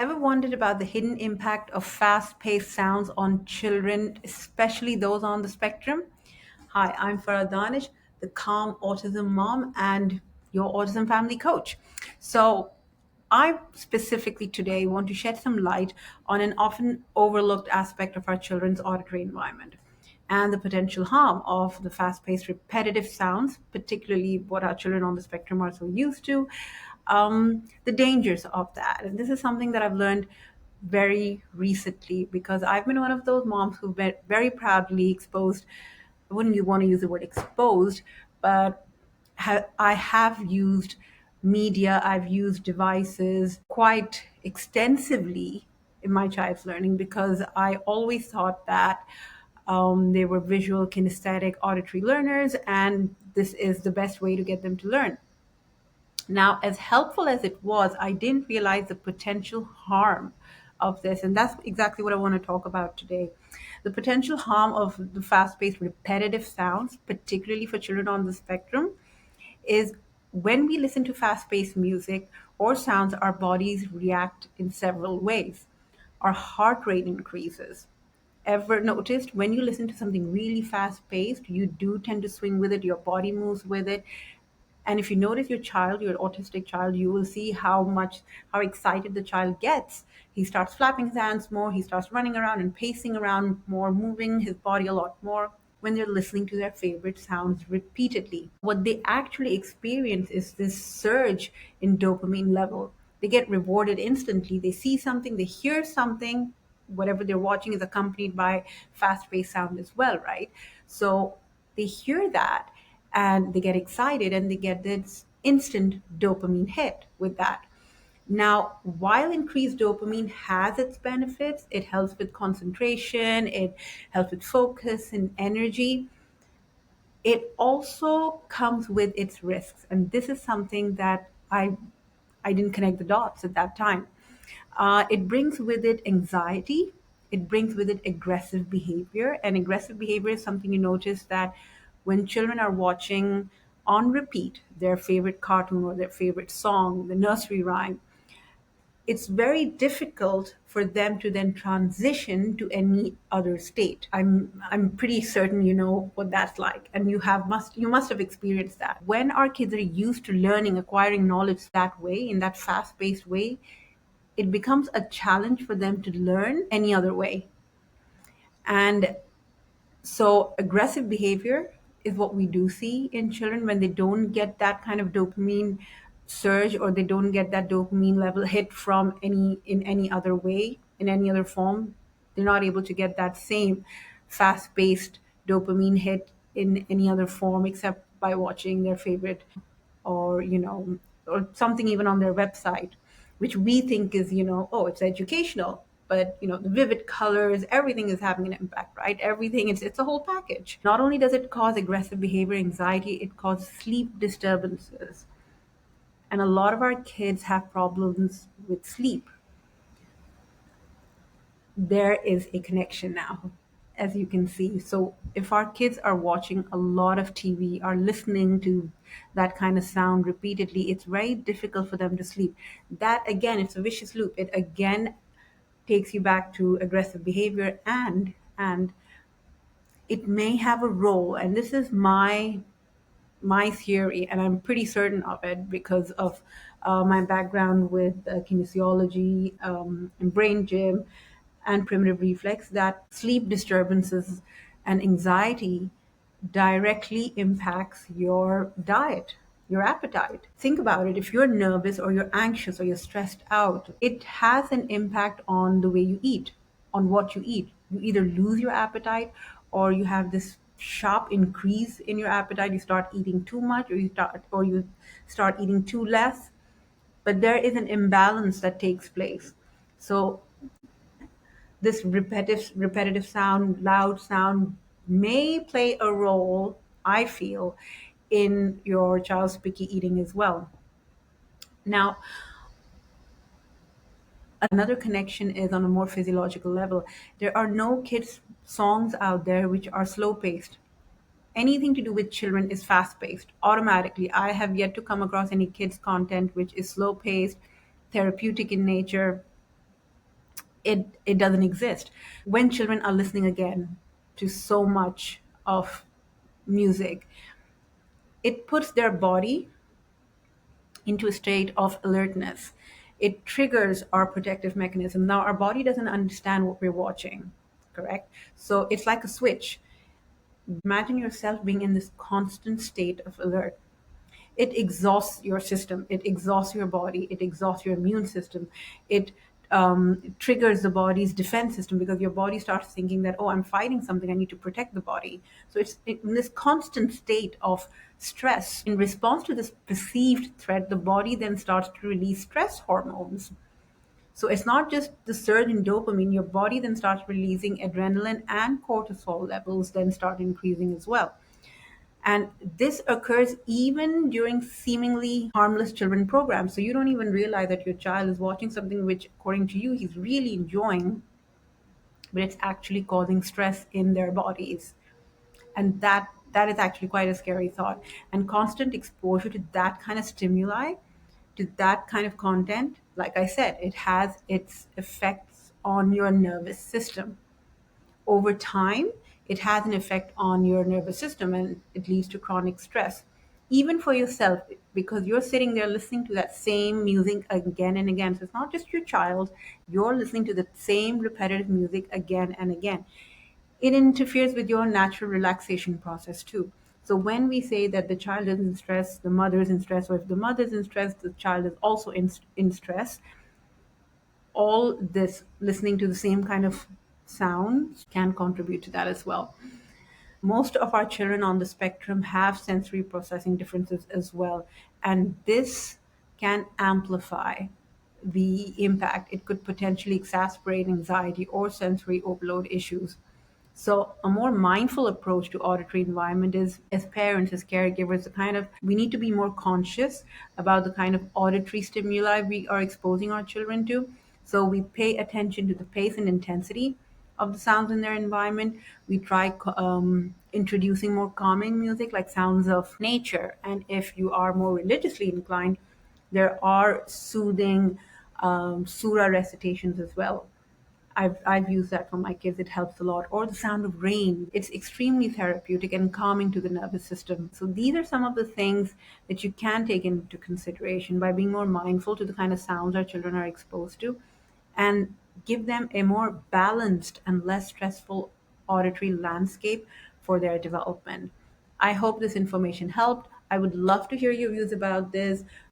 Ever wondered about the hidden impact of fast paced sounds on children, especially those on the spectrum? Hi, I'm Farah Danish, the calm autism mom and your autism family coach. So, I specifically today want to shed some light on an often overlooked aspect of our children's auditory environment and the potential harm of the fast paced repetitive sounds, particularly what our children on the spectrum are so used to, the dangers of that. And this is something that I've learned very recently because I've been one of those moms who've been very proudly exposed. I wouldn't want to use the word exposed, but I have used media, I've used devices quite extensively in my child's learning because I always thought that they were visual, kinesthetic, auditory learners, and this is the best way to get them to learn. Now, as helpful as it was, I didn't realize the potential harm of this. And that's exactly what I want to talk about today. The potential harm of the fast paced, repetitive sounds, particularly for children on the spectrum, is when we listen to fast paced music or sounds, our bodies react in several ways. Our heart rate increases. Ever noticed when you listen to something really fast paced, you do tend to swing with it, your body moves with it, and if you notice your child, your autistic child, you will see how excited the child gets. He starts flapping his hands more, he starts running around and pacing around more, moving his body a lot more when they're listening to their favorite sounds repeatedly. What they actually experience is this surge in dopamine level. They get rewarded instantly. They see something, they hear something, whatever they're watching is accompanied by fast-paced sound as well, right? So they hear that and they get excited and they get this instant dopamine hit with that. Now, while increased dopamine has its benefits, it helps with concentration, it helps with focus and energy. It also comes with its risks. And this is something that I didn't connect the dots at that time. It brings with it anxiety. It brings with it aggressive behavior. And aggressive behavior is something you notice that when children are watching on repeat their favorite cartoon or their favorite song, the nursery rhyme, it's very difficult for them to then transition to any other state. I'm pretty certain you know what that's like, and you must have experienced that. When our kids are used to learning, acquiring knowledge that way, in that fast-paced way, it becomes a challenge for them to learn any other way. And so aggressive behavior is what we do see in children when they don't get that kind of dopamine surge or they don't get that dopamine level hit from any other way, in any other form. They're not able to get that same fast-paced dopamine hit in any other form except by watching their favorite or or something even on their website, which we think is, oh, it's educational, but the vivid colors, everything is having an impact, right? Everything, it's a whole package. Not only does it cause aggressive behavior, anxiety, it causes sleep disturbances, and a lot of our kids have problems with sleep. There is a connection now, as you can see. So if our kids are watching a lot of TV, are listening to that kind of sound repeatedly, it's very difficult for them to sleep. That again, it's a vicious loop. It again takes you back to aggressive behavior, and it may have a role, and this is my theory, and I'm pretty certain of it because of my background with kinesiology and brain gym and primitive reflex, that sleep disturbances and anxiety directly impacts your diet, your appetite. Think about it. If you're nervous or you're anxious or you're stressed out, it has an impact on the way you eat, on what you eat. You either lose your appetite or you have this sharp increase in your appetite. You start eating too much or you start eating too less. But there is an imbalance that takes place. So this repetitive sound, loud sound may play a role, I feel, in your child's picky eating as well. Now, another connection is on a more physiological level. There are no kids' songs out there which are slow paced. Anything to do with children is fast paced automatically. I have yet to come across any kids' content which is slow paced, therapeutic in nature. it doesn't exist. When children are listening again to so much of music, it puts their body into a state of alertness. It triggers our protective mechanism. Now, our body doesn't understand what we're watching, correct? So it's like a switch. Imagine yourself being in this constant state of alert. It exhausts your system, it exhausts your body, it exhausts your immune system, it triggers the body's defense system, because your body starts thinking that, oh, I'm fighting something, I need to protect the body. So it's in this constant state of stress. In response to this perceived threat, the body then starts to release stress hormones. So it's not just the surge in dopamine, your body then starts releasing adrenaline, and cortisol levels then start increasing as well. And this occurs even during seemingly harmless children programs. So you don't even realize that your child is watching something which, according to you, he's really enjoying, but it's actually causing stress in their bodies. And that is actually quite a scary thought. And constant exposure to that kind of stimuli, to that kind of content, like I said, it has its effects on your nervous system. Over time, it has an effect on your nervous system, and it leads to chronic stress, even for yourself, because you're sitting there listening to that same music again and again. So it's not just your child, you're listening to the same repetitive music again and again. It interferes with your natural relaxation process too. So when we say that the child is in stress, the mother is in stress, or if the mother is in stress, the child is also in stress, all this listening to the same kind of sounds can contribute to that as well. Most of our children on the spectrum have sensory processing differences as well, and this can amplify the impact. It could potentially exacerbate anxiety or sensory overload issues. So a more mindful approach to auditory environment is, as parents, as caregivers, the kind of, we need to be more conscious about the kind of auditory stimuli we are exposing our children to. So we pay attention to the pace and intensity of the sounds in their environment. We try introducing more calming music, like sounds of nature. And if you are more religiously inclined, there are soothing surah recitations as well. I've used that for my kids. It helps a lot. Or the sound of rain. It's extremely therapeutic and calming to the nervous system. So these are some of the things that you can take into consideration by being more mindful to the kind of sounds our children are exposed to, and give them a more balanced and less stressful auditory landscape for their development. I hope this information helped. I would love to hear your views about this.